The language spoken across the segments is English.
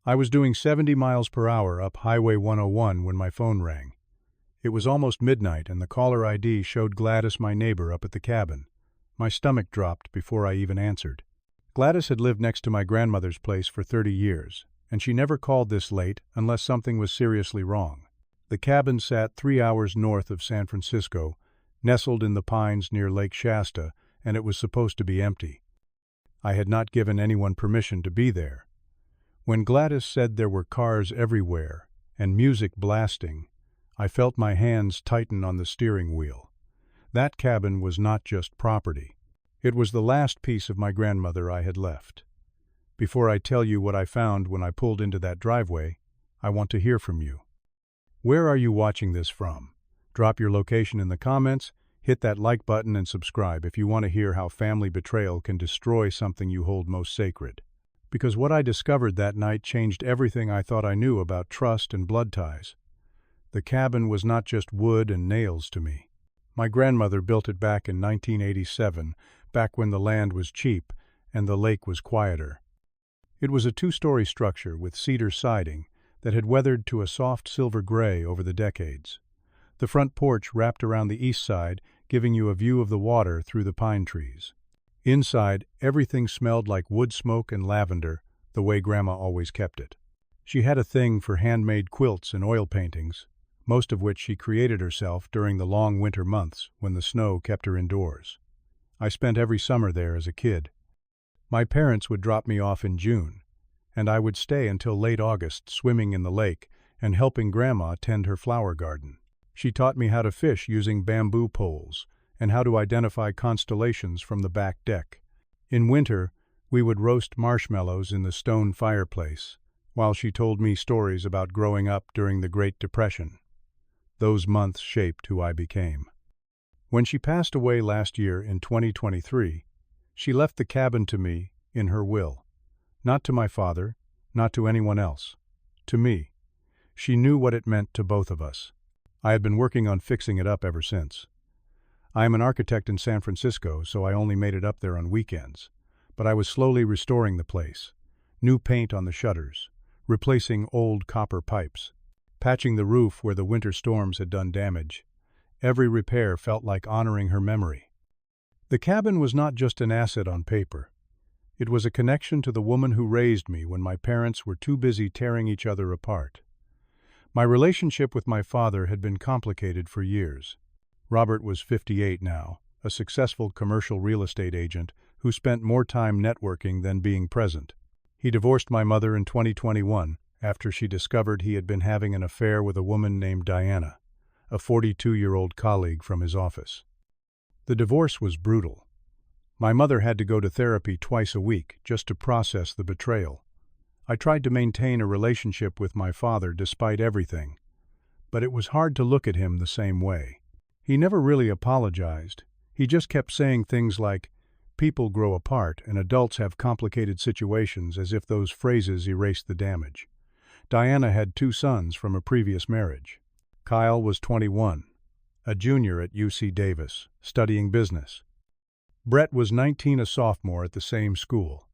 I was doing 70 miles per hour up Highway 101 when my phone rang. It was almost midnight and the caller ID showed Gladys, my neighbor, up at the cabin. My stomach dropped before I even answered. Gladys had lived next to my grandmother's place for 30 years, and she never called this late unless something was seriously wrong. The cabin sat 3 hours north of San Francisco, nestled in the pines near Lake Shasta, and it was supposed to be empty. I had not given anyone permission to be there. When Gladys said there were cars everywhere and music blasting, I felt my hands tighten on the steering wheel. That cabin was not just property. It was the last piece of my grandmother I had left. Before I tell you what I found when I pulled into that driveway, I want to hear from you. Where are you watching this from? Drop your location in the comments, hit that like button and subscribe if you want to hear how family betrayal can destroy something you hold most sacred. Because what I discovered that night changed everything I thought I knew about trust and blood ties. The cabin was not just wood and nails to me. My grandmother built it back in 1987, back when the land was cheap and the lake was quieter. It was a 2-story structure with cedar siding that had weathered to a soft silver gray over the decades. The front porch wrapped around the east side, giving you a view of the water through the pine trees. Inside, everything smelled like wood smoke and lavender, the way Grandma always kept it. She had a thing for handmade quilts and oil paintings, most of which she created herself during the long winter months when the snow kept her indoors. I spent every summer there as a kid. My parents would drop me off in June, and I would stay until late August swimming in the lake and helping Grandma tend her flower garden. She taught me how to fish using bamboo poles and how to identify constellations from the back deck. In winter, we would roast marshmallows in the stone fireplace, while she told me stories about growing up during the Great Depression. Those months shaped who I became. When she passed away last year in 2023, she left the cabin to me in her will. Not to my father, not to anyone else. To me. She knew what it meant to both of us. I had been working on fixing it up ever since. I am an architect in San Francisco, so I only made it up there on weekends. But I was slowly restoring the place. New paint on the shutters, replacing old copper pipes, patching the roof where the winter storms had done damage. Every repair felt like honoring her memory. The cabin was not just an asset on paper. It was a connection to the woman who raised me when my parents were too busy tearing each other apart. My relationship with my father had been complicated for years. Robert was 58 now, a successful commercial real estate agent who spent more time networking than being present. He divorced my mother in 2021 after she discovered he had been having an affair with a woman named Diana, a 42-year-old colleague from his office. The divorce was brutal. My mother had to go to therapy twice a week just to process the betrayal. I tried to maintain a relationship with my father despite everything, but it was hard to look at him the same way. He never really apologized. He just kept saying things like, "People grow apart and adults have complicated situations," as if those phrases erased the damage. Diana had 2 sons from a previous marriage. Kyle was 21, a junior at UC Davis, studying business. Brett was 19, a sophomore at the same school.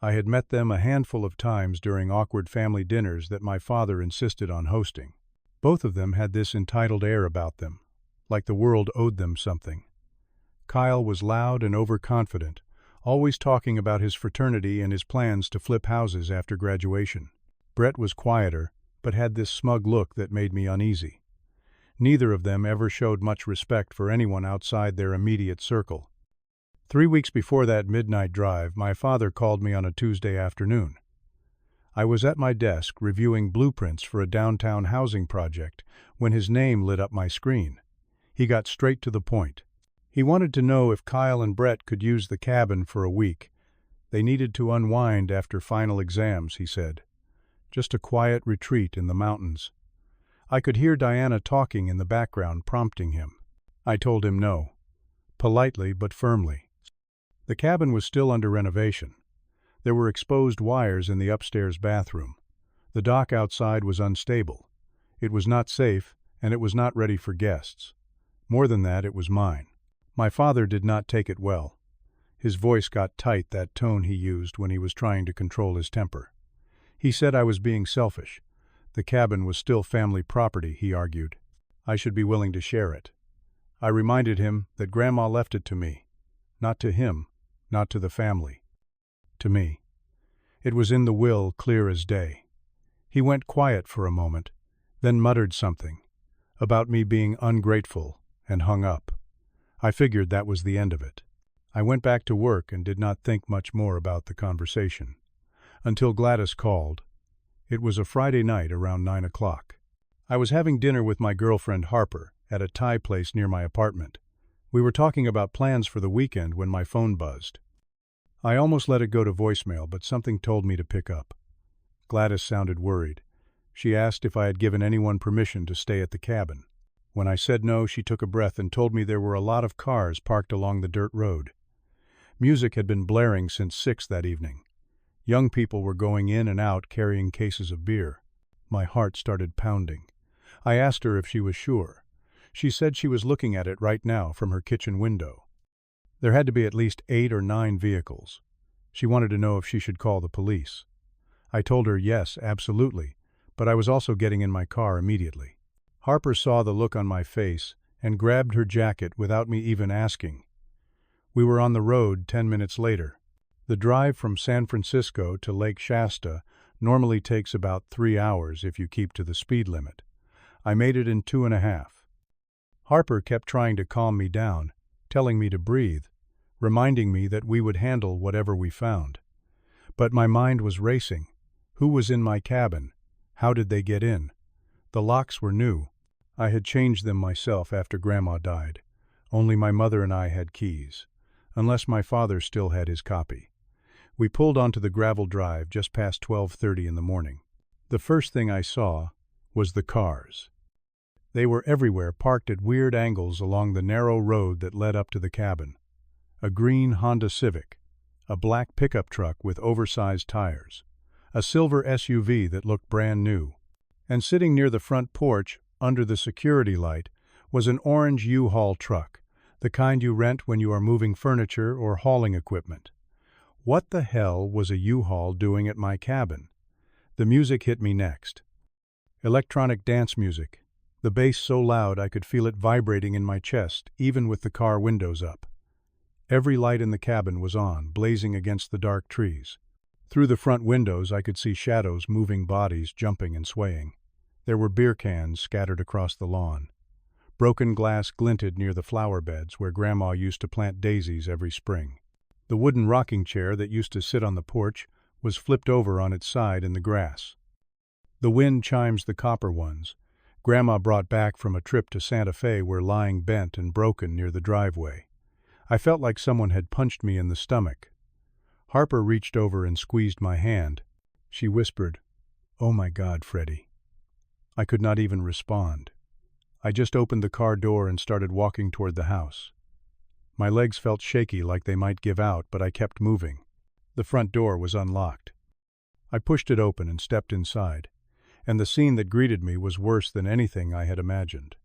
I had met them a handful of times during awkward family dinners that my father insisted on hosting. Both of them had this entitled air about them, like the world owed them something. Kyle was loud and overconfident, always talking about his fraternity and his plans to flip houses after graduation. Brett was quieter, but had this smug look that made me uneasy. Neither of them ever showed much respect for anyone outside their immediate circle. 3 weeks before that midnight drive, my father called me on a Tuesday afternoon. I was at my desk reviewing blueprints for a downtown housing project when his name lit up my screen. He got straight to the point. He wanted to know if Kyle and Brett could use the cabin for a week. They needed to unwind after final exams, he said. Just a quiet retreat in the mountains. I could hear Diana talking in the background, prompting him. I told him no, politely but firmly. The cabin was still under renovation. There were exposed wires in the upstairs bathroom. The dock outside was unstable. It was not safe, and it was not ready for guests. More than that, it was mine. My father did not take it well. His voice got tight, that tone he used when he was trying to control his temper. He said I was being selfish. The cabin was still family property, he argued. I should be willing to share it. I reminded him that Grandma left it to me. Not to him, not to the family. To me. It was in the will, clear as day. He went quiet for a moment, then muttered something about me being ungrateful, and hung up. I figured that was the end of it. I went back to work and did not think much more about the conversation. Until Gladys called. It was a Friday night around 9 o'clock. I was having dinner with my girlfriend Harper at a Thai place near my apartment. We were talking about plans for the weekend when my phone buzzed. I almost let it go to voicemail, but something told me to pick up. Gladys sounded worried. She asked if I had given anyone permission to stay at the cabin. When I said no, she took a breath and told me there were a lot of cars parked along the dirt road. Music had been blaring since 6 that evening. Young people were going in and out carrying cases of beer. My heart started pounding. I asked her if she was sure. She said she was looking at it right now from her kitchen window. There had to be at least 8 or 9 vehicles. She wanted to know if she should call the police. I told her yes, absolutely, but I was also getting in my car immediately. Harper saw the look on my face and grabbed her jacket without me even asking. We were on the road 10 minutes later. The drive from San Francisco to Lake Shasta normally takes about 3 hours if you keep to the speed limit. I made it in 2.5. Harper kept trying to calm me down, telling me to breathe, reminding me that we would handle whatever we found. But my mind was racing. Who was in my cabin? How did they get in? The locks were new. I had changed them myself after Grandma died. Only my mother and I had keys, unless my father still had his copy. We pulled onto the gravel drive just past 12:30 in the morning. The first thing I saw was the cars. They were everywhere, parked at weird angles along the narrow road that led up to the cabin. A green Honda Civic, a black pickup truck with oversized tires, a silver SUV that looked brand new, and sitting near the front porch, under the security light, was an orange U-Haul truck, the kind you rent when you are moving furniture or hauling equipment. What the hell was a U-Haul doing at my cabin? The music hit me next. Electronic dance music, the bass so loud I could feel it vibrating in my chest, even with the car windows up. Every light in the cabin was on, blazing against the dark trees. Through the front windows I could see shadows, moving bodies, jumping and swaying. There were beer cans scattered across the lawn. Broken glass glinted near the flower beds where Grandma used to plant daisies every spring. The wooden rocking chair that used to sit on the porch was flipped over on its side in the grass. The wind chimes the copper ones. Grandma brought back from a trip to Santa Fe were lying bent and broken near the driveway. I felt like someone had punched me in the stomach. Harper reached over and squeezed my hand. She whispered, "Oh my God, Freddie." I could not even respond. I just opened the car door and started walking toward the house. My legs felt shaky, like they might give out, but I kept moving. The front door was unlocked. I pushed it open and stepped inside, and the scene that greeted me was worse than anything I had imagined.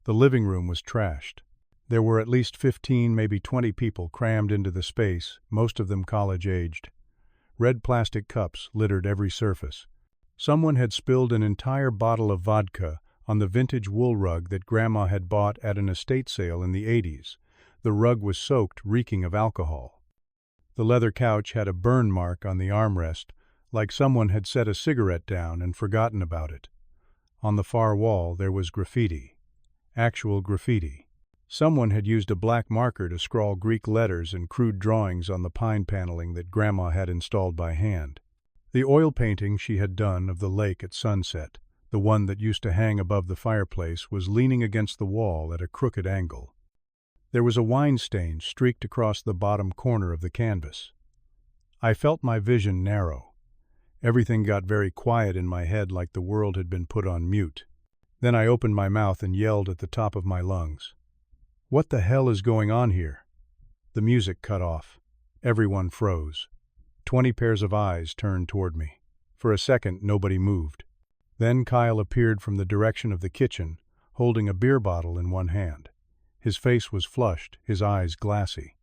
The living room was trashed. There were at least 15, maybe 20 people crammed into the space, most of them college-aged. Red plastic cups littered every surface. Someone had spilled an entire bottle of vodka on the vintage wool rug that Grandma had bought at an estate sale in the 80s. The rug was soaked, reeking of alcohol. The leather couch had a burn mark on the armrest, like someone had set a cigarette down and forgotten about it. On the far wall there was graffiti. Actual graffiti. Someone had used a black marker to scrawl Greek letters and crude drawings on the pine paneling that Grandma had installed by hand. The oil painting she had done of the lake at sunset, the one that used to hang above the fireplace, was leaning against the wall at a crooked angle. There was a wine stain streaked across the bottom corner of the canvas. I felt my vision narrow. Everything got very quiet in my head, like the world had been put on mute. Then I opened my mouth and yelled at the top of my lungs. "What the hell is going on here?" The music cut off. Everyone froze. 20 pairs of eyes turned toward me. For a second, nobody moved. Then Kyle appeared from the direction of the kitchen, holding a beer bottle in one hand. His face was flushed, his eyes glassy.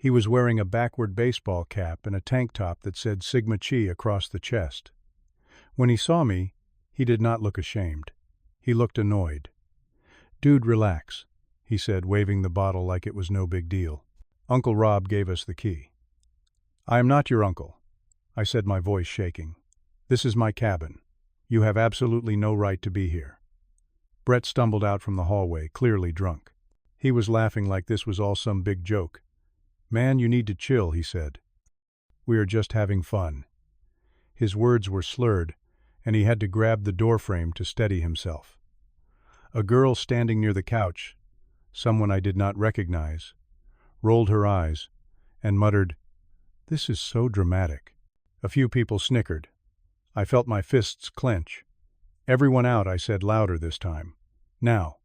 He was wearing a backward baseball cap and a tank top that said Sigma Chi across the chest. When he saw me, he did not look ashamed. He looked annoyed. "Dude, relax," he said, waving the bottle like it was no big deal. "Uncle Rob gave us the key." "I am not your uncle," I said, my voice shaking. "This is my cabin. You have absolutely no right to be here." Brett stumbled out from the hallway, clearly drunk. He was laughing like this was all some big joke. "Man, you need to chill," he said. "We are just having fun." His words were slurred, and he had to grab the doorframe to steady himself. A girl standing near the couch, someone I did not recognize, rolled her eyes and muttered, "This is so dramatic." A few people snickered. I felt my fists clench. "Everyone out," I said louder this time. "Now."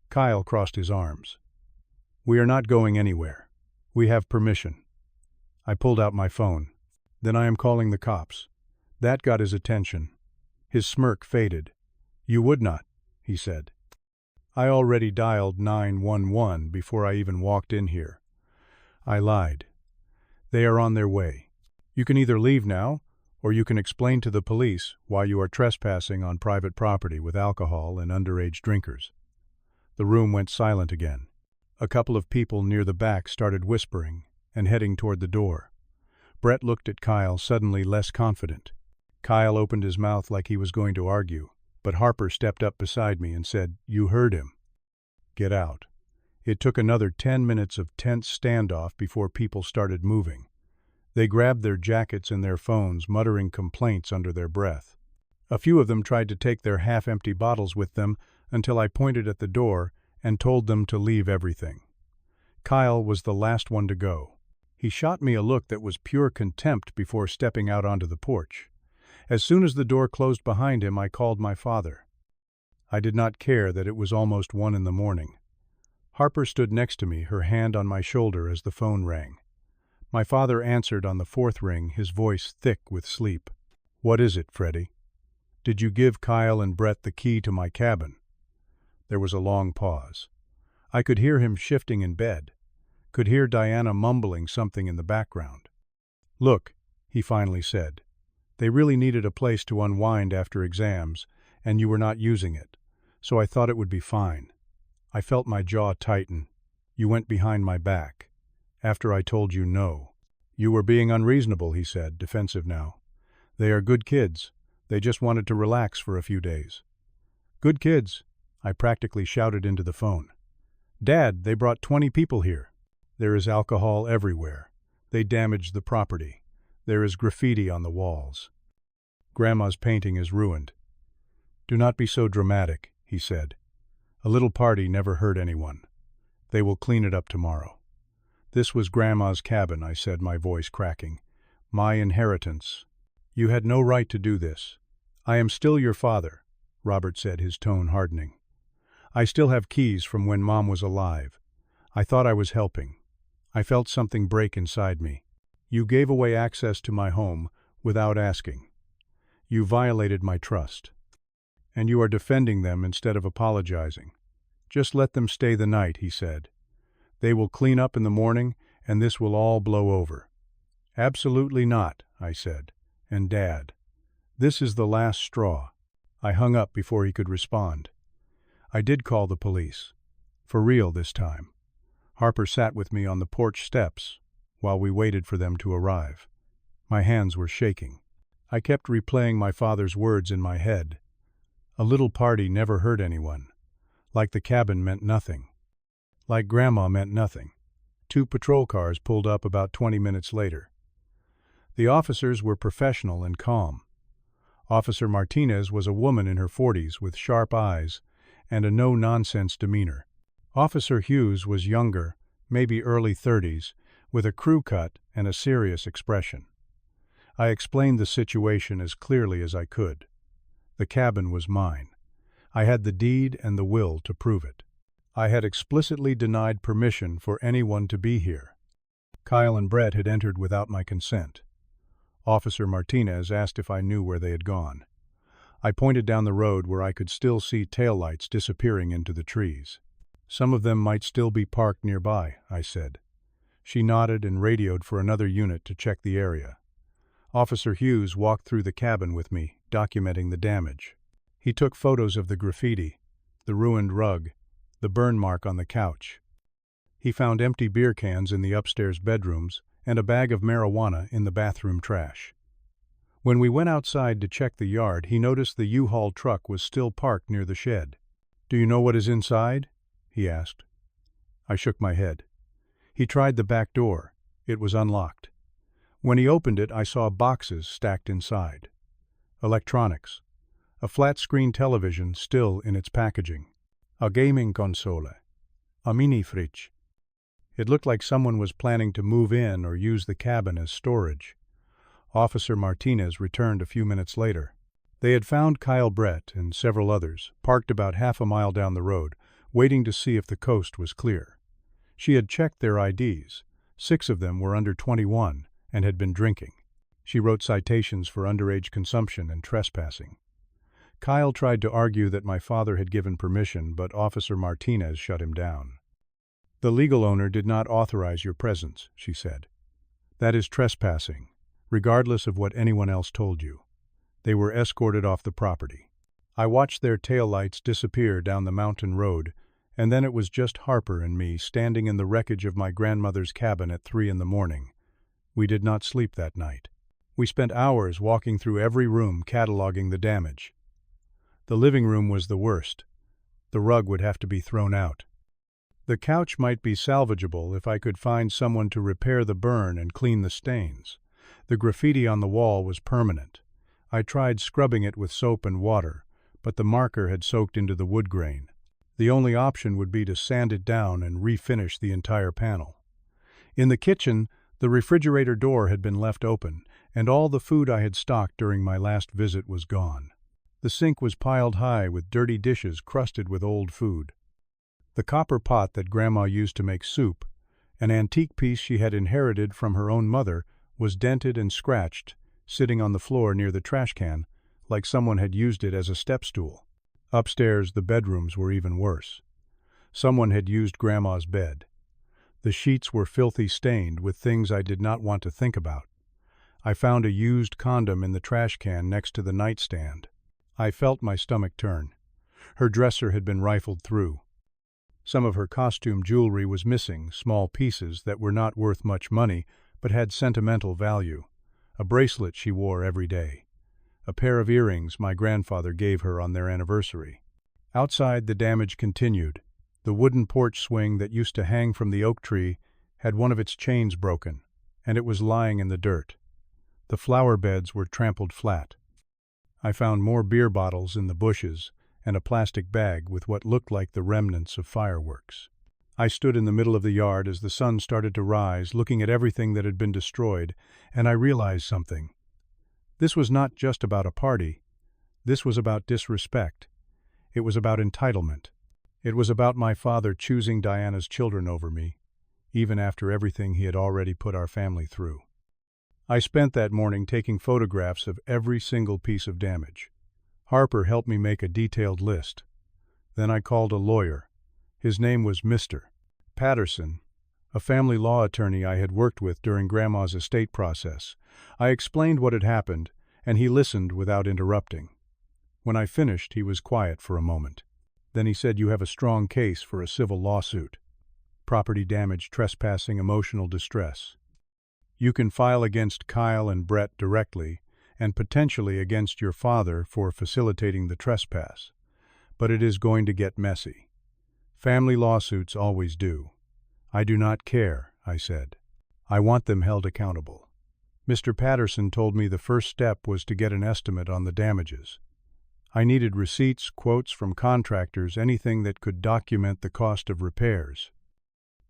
Kyle crossed his arms. "We are not going anywhere. We have permission." I pulled out my phone. "Then I am calling the cops." That got his attention. His smirk faded. "You would not," he said. "I already dialed 911 before I even walked in here." I lied. "They are on their way. You can either leave now, or you can explain to the police why you are trespassing on private property with alcohol and underage drinkers." The room went silent again. A couple of people near the back started whispering and heading toward the door. Brett looked at Kyle, suddenly less confident. Kyle opened his mouth like he was going to argue, but Harper stepped up beside me and said, "You heard him. Get out." It took another 10 minutes of tense standoff before people started moving. They grabbed their jackets and their phones, muttering complaints under their breath. A few of them tried to take their half-empty bottles with them until I pointed at the door and told them to leave everything. Kyle was the last one to go. He shot me a look that was pure contempt before stepping out onto the porch. As soon as the door closed behind him, I called my father. I did not care that it was almost 1 a.m. Harper stood next to me, her hand on my shoulder as the phone rang. My father answered on the 4th ring, his voice thick with sleep. "What is it, Freddie?" "Did you give Kyle and Brett the key to my cabin?" There was a long pause. I could hear him shifting in bed, could hear Diana mumbling something in the background. "Look," he finally said, "they really needed a place to unwind after exams, and you were not using it, so I thought it would be fine." I felt my jaw tighten. "You went behind my back, after I told you no." "You were being unreasonable," he said, defensive now. "They are good kids. They just wanted to relax for a few days." "Good kids," I practically shouted into the phone. "Dad, they brought 20 people here. There is alcohol everywhere. They damaged the property. There is graffiti on the walls. Grandma's painting is ruined." "Do not be so dramatic," he said. "A little party never hurt anyone. They will clean it up tomorrow." "This was Grandma's cabin," I said, my voice cracking. "My inheritance. You had no right to do this." "I am still your father," Robert said, his tone hardening. "I still have keys from when Mom was alive. I thought I was helping. I felt something break inside me. You gave away access to my home without asking. You violated my trust. And you are defending them instead of apologizing." "Just let them stay the night," he said. "They will clean up in the morning, and this will all blow over." "Absolutely not," I said. "And Dad, this is the last straw." I hung up before he could respond. I did call the police. For real this time. Harper sat with me on the porch steps while we waited for them to arrive. My hands were shaking. I kept replaying my father's words in my head. A little party never hurt anyone. Like the cabin meant nothing. Like Grandma meant nothing. 2 patrol cars pulled up about 20 minutes later. The officers were professional and calm. Officer Martinez was a woman in her 40s with sharp eyes and a no-nonsense demeanor. Officer Hughes was younger, maybe early 30s, with a crew cut and a serious expression. I explained the situation as clearly as I could. The cabin was mine. I had the deed and the will to prove it. I had explicitly denied permission for anyone to be here. Kyle and Brett had entered without my consent. Officer Martinez asked if I knew where they had gone. I pointed down the road where I could still see taillights disappearing into the trees. "Some of them might still be parked nearby," I said. She nodded and radioed for another unit to check the area. Officer Hughes walked through the cabin with me, documenting the damage. He took photos of the graffiti, the ruined rug, the burn mark on the couch. He found empty beer cans in the upstairs bedrooms and a bag of marijuana in the bathroom trash. When we went outside to check the yard, he noticed the U-Haul truck was still parked near the shed. "Do you know what is inside?" he asked. I shook my head. He tried the back door. It was unlocked. When he opened it, I saw boxes stacked inside. Electronics. A flat-screen television still in its packaging. A gaming console. A mini-fridge. It looked like someone was planning to move in or use the cabin as storage. Officer Martinez returned a few minutes later. They had found Kyle Brett and several others, parked about half a mile down the road, waiting to see if the coast was clear. She had checked their IDs. 6 of them were under 21 and had been drinking. She wrote citations for underage consumption and trespassing. Kyle tried to argue that my father had given permission, but Officer Martinez shut him down. "The legal owner did not authorize your presence," she said. "That is trespassing, regardless of what anyone else told you." They were escorted off the property. I watched their taillights disappear down the mountain road, and then it was just Harper and me standing in the wreckage of my grandmother's cabin at 3 a.m. We did not sleep that night. We spent hours walking through every room cataloging the damage. The living room was the worst. The rug would have to be thrown out. The couch might be salvageable if I could find someone to repair the burn and clean the stains. The graffiti on the wall was permanent. I tried scrubbing it with soap and water, but the marker had soaked into the wood grain. The only option would be to sand it down and refinish the entire panel. In the kitchen, the refrigerator door had been left open, and all the food I had stocked during my last visit was gone. The sink was piled high with dirty dishes crusted with old food. The copper pot that Grandma used to make soup, an antique piece she had inherited from her own mother, was dented and scratched, sitting on the floor near the trash can, like someone had used it as a step stool. Upstairs, the bedrooms were even worse. Someone had used Grandma's bed. The sheets were filthy stained with things I did not want to think about. I found a used condom in the trash can next to the nightstand. I felt my stomach turn. Her dresser had been rifled through. Some of her costume jewelry was missing, small pieces that were not worth much money but had sentimental value. A bracelet she wore every day. A pair of earrings my grandfather gave her on their anniversary. Outside, the damage continued. The wooden porch swing that used to hang from the oak tree had one of its chains broken, and it was lying in the dirt. The flower beds were trampled flat. I found more beer bottles in the bushes and a plastic bag with what looked like the remnants of fireworks. I stood in the middle of the yard as the sun started to rise, looking at everything that had been destroyed, and I realized something. This was not just about a party. This was about disrespect. It was about entitlement. It was about my father choosing Diana's children over me, even after everything he had already put our family through. I spent that morning taking photographs of every single piece of damage. Harper helped me make a detailed list. Then I called a lawyer. His name was Mr. Patterson, a family law attorney I had worked with during Grandma's estate process. I explained what had happened, and he listened without interrupting. When I finished, he was quiet for a moment. Then he said, "You have a strong case for a civil lawsuit. Property damage, trespassing, emotional distress. You can file against Kyle and Brett directly, and potentially against your father for facilitating the trespass. But it is going to get messy. Family lawsuits always do." "I do not care," I said. "I want them held accountable." Mr. Patterson told me the first step was to get an estimate on the damages. I needed receipts, quotes from contractors, anything that could document the cost of repairs.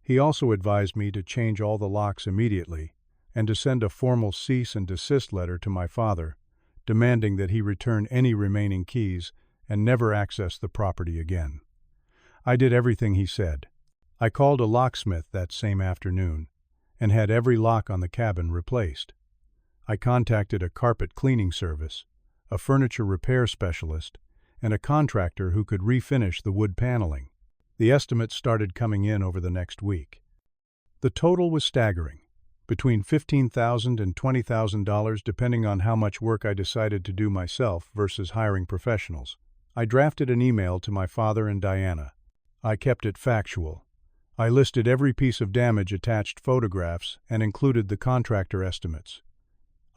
He also advised me to change all the locks immediately and to send a formal cease and desist letter to my father, demanding that he return any remaining keys and never access the property again. I did everything he said. I called a locksmith that same afternoon and had every lock on the cabin replaced. I contacted a carpet cleaning service, a furniture repair specialist, and a contractor who could refinish the wood paneling. The estimates started coming in over the next week. The total was staggering, between $15,000 and $20,000 depending on how much work I decided to do myself versus hiring professionals. I drafted an email to my father and Diana. I kept it factual. I listed every piece of damage, attached photographs, and included the contractor estimates.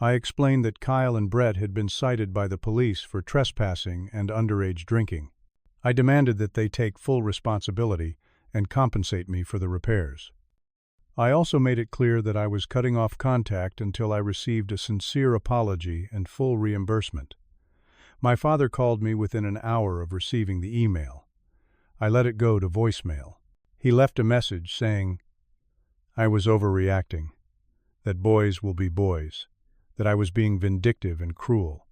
I explained that Kyle and Brett had been cited by the police for trespassing and underage drinking. I demanded that they take full responsibility and compensate me for the repairs. I also made it clear that I was cutting off contact until I received a sincere apology and full reimbursement. My father called me within an hour of receiving the email. I let it go to voicemail. He left a message saying, I was overreacting, that boys will be boys, that I was being vindictive and cruel.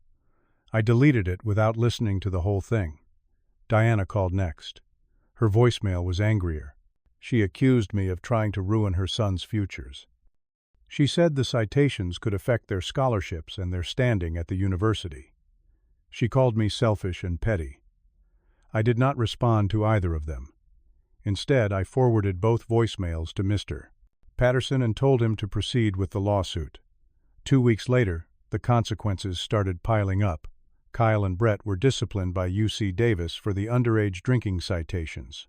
I deleted it without listening to the whole thing. Diana called next. Her voicemail was angrier. She accused me of trying to ruin her son's futures. She said the citations could affect their scholarships and their standing at the university. She called me selfish and petty. I did not respond to either of them. Instead, I forwarded both voicemails to Mr. Patterson and told him to proceed with the lawsuit. 2 weeks later, the consequences started piling up. Kyle and Brett were disciplined by UC Davis for the underage drinking citations.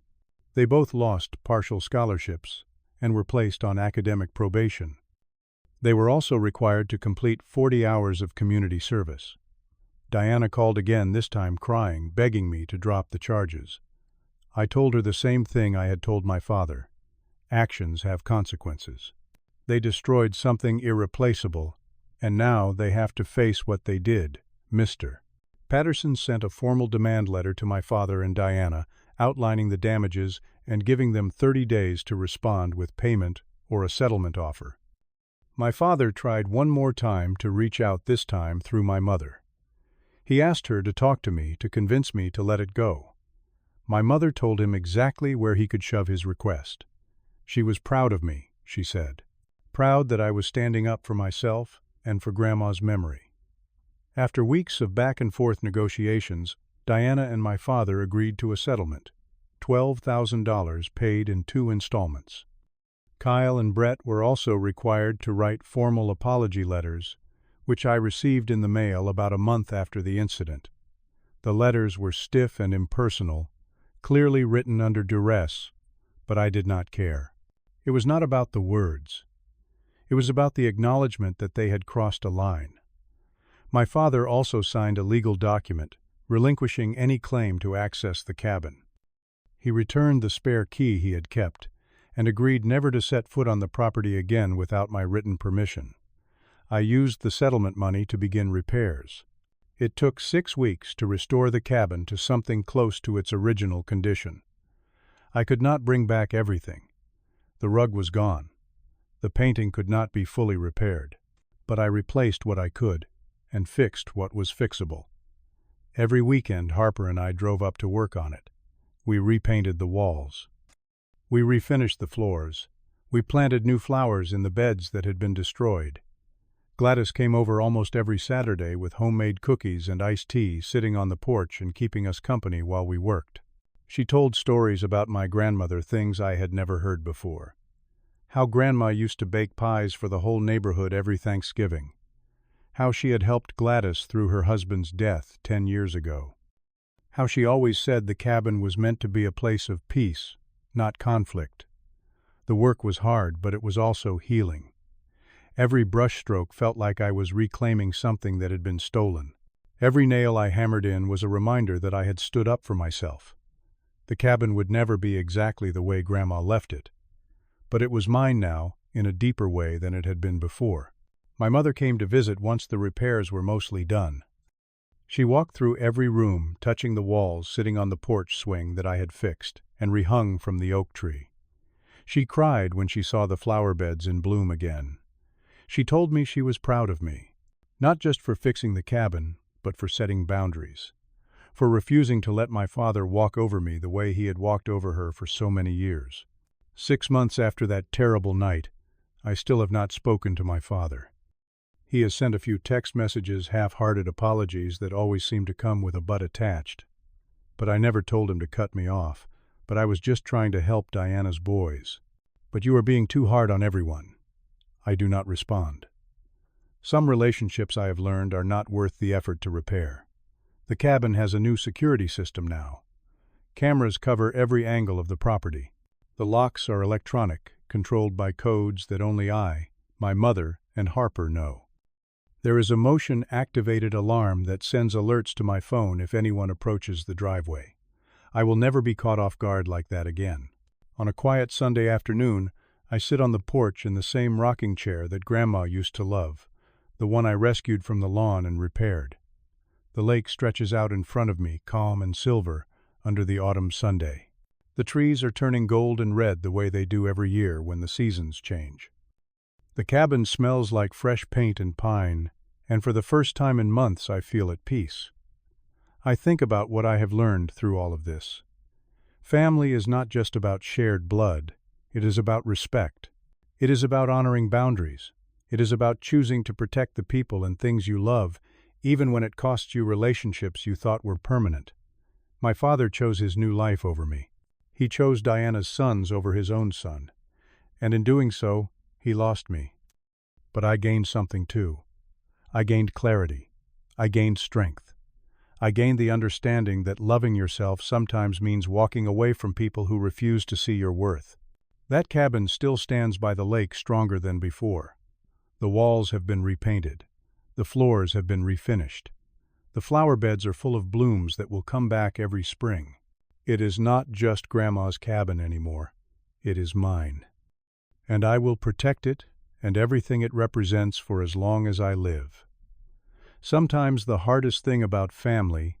They both lost partial scholarships and were placed on academic probation. They were also required to complete 40 hours of community service. Diana called again, this time crying, begging me to drop the charges. I told her the same thing I had told my father. Actions have consequences. They destroyed something irreplaceable, and now they have to face what they did. Mr. Patterson sent a formal demand letter to my father and Diana, outlining the damages and giving them 30 days to respond with payment or a settlement offer. My father tried one more time to reach out, this time through my mother. He asked her to talk to me to convince me to let it go. My mother told him exactly where he could shove his request. She was proud of me, she said. Proud that I was standing up for myself and for Grandma's memory. After weeks of back-and-forth negotiations, Diana and my father agreed to a settlement, $12,000 paid in 2 installments. Kyle and Brett were also required to write formal apology letters, which I received in the mail about a month after the incident. The letters were stiff and impersonal, clearly written under duress, but I did not care. It was not about the words. It was about the acknowledgement that they had crossed a line. My father also signed a legal document, relinquishing any claim to access the cabin. He returned the spare key he had kept, and agreed never to set foot on the property again without my written permission. I used the settlement money to begin repairs. It took 6 weeks to restore the cabin to something close to its original condition. I could not bring back everything. The rug was gone. The painting could not be fully repaired. But I replaced what I could and fixed what was fixable. Every weekend, Harper and I drove up to work on it. We repainted the walls. We refinished the floors. We planted new flowers in the beds that had been destroyed. Gladys came over almost every Saturday with homemade cookies and iced tea, sitting on the porch and keeping us company while we worked. She told stories about my grandmother, things I had never heard before. How Grandma used to bake pies for the whole neighborhood every Thanksgiving. How she had helped Gladys through her husband's death 10 years ago. How she always said the cabin was meant to be a place of peace, not conflict. The work was hard, but it was also healing. Every brushstroke felt like I was reclaiming something that had been stolen. Every nail I hammered in was a reminder that I had stood up for myself. The cabin would never be exactly the way Grandma left it, but it was mine now in a deeper way than it had been before. My mother came to visit once the repairs were mostly done. She walked through every room, touching the walls, sitting on the porch swing that I had fixed and rehung from the oak tree. She cried when she saw the flower beds in bloom again. She told me she was proud of me, not just for fixing the cabin, but for setting boundaries, for refusing to let my father walk over me the way he had walked over her for so many years. 6 months after that terrible night, I still have not spoken to my father. He has sent a few text messages, half-hearted apologies that always seem to come with a but attached. But I never told him to cut me off, but I was just trying to help Diana's boys. But you are being too hard on everyone. I do not respond. Some relationships I have learned are not worth the effort to repair. The cabin has a new security system now. Cameras cover every angle of the property. The locks are electronic, controlled by codes that only I, my mother, and Harper know. There is a motion-activated alarm that sends alerts to my phone if anyone approaches the driveway. I will never be caught off guard like that again. On a quiet Sunday afternoon, I sit on the porch in the same rocking chair that Grandma used to love, the one I rescued from the lawn and repaired. The lake stretches out in front of me, calm and silver, under the autumn Sunday. The trees are turning gold and red the way they do every year when the seasons change. The cabin smells like fresh paint and pine, and for the first time in months I feel at peace. I think about what I have learned through all of this. Family is not just about shared blood, it is about respect. It is about honoring boundaries. It is about choosing to protect the people and things you love, even when it costs you relationships you thought were permanent. My father chose his new life over me. He chose Diana's sons over his own son. And in doing so, he lost me. But I gained something too. I gained clarity. I gained strength. I gained the understanding that loving yourself sometimes means walking away from people who refuse to see your worth. That cabin still stands by the lake stronger than before. The walls have been repainted. The floors have been refinished. The flower beds are full of blooms that will come back every spring. It is not just Grandma's cabin anymore. It is mine. And I will protect it and everything it represents for as long as I live. Sometimes the hardest thing about family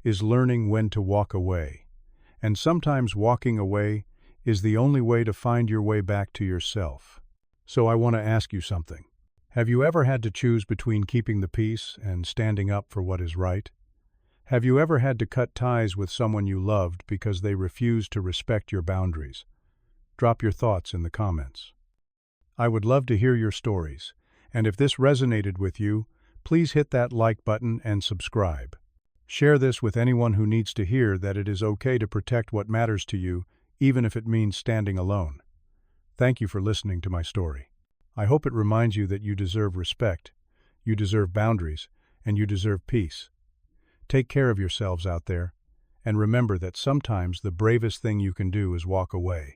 is learning when to walk away. And sometimes walking away is the only way to find your way back to yourself. So I want to ask you something. Have you ever had to choose between keeping the peace and standing up for what is right? Have you ever had to cut ties with someone you loved because they refused to respect your boundaries? Drop your thoughts in the comments. I would love to hear your stories, and if this resonated with you, please hit that like button and subscribe. Share this with anyone who needs to hear that it is okay to protect what matters to you, even if it means standing alone. Thank you for listening to my story. I hope it reminds you that you deserve respect, you deserve boundaries, and you deserve peace. Take care of yourselves out there, and remember that sometimes the bravest thing you can do is walk away.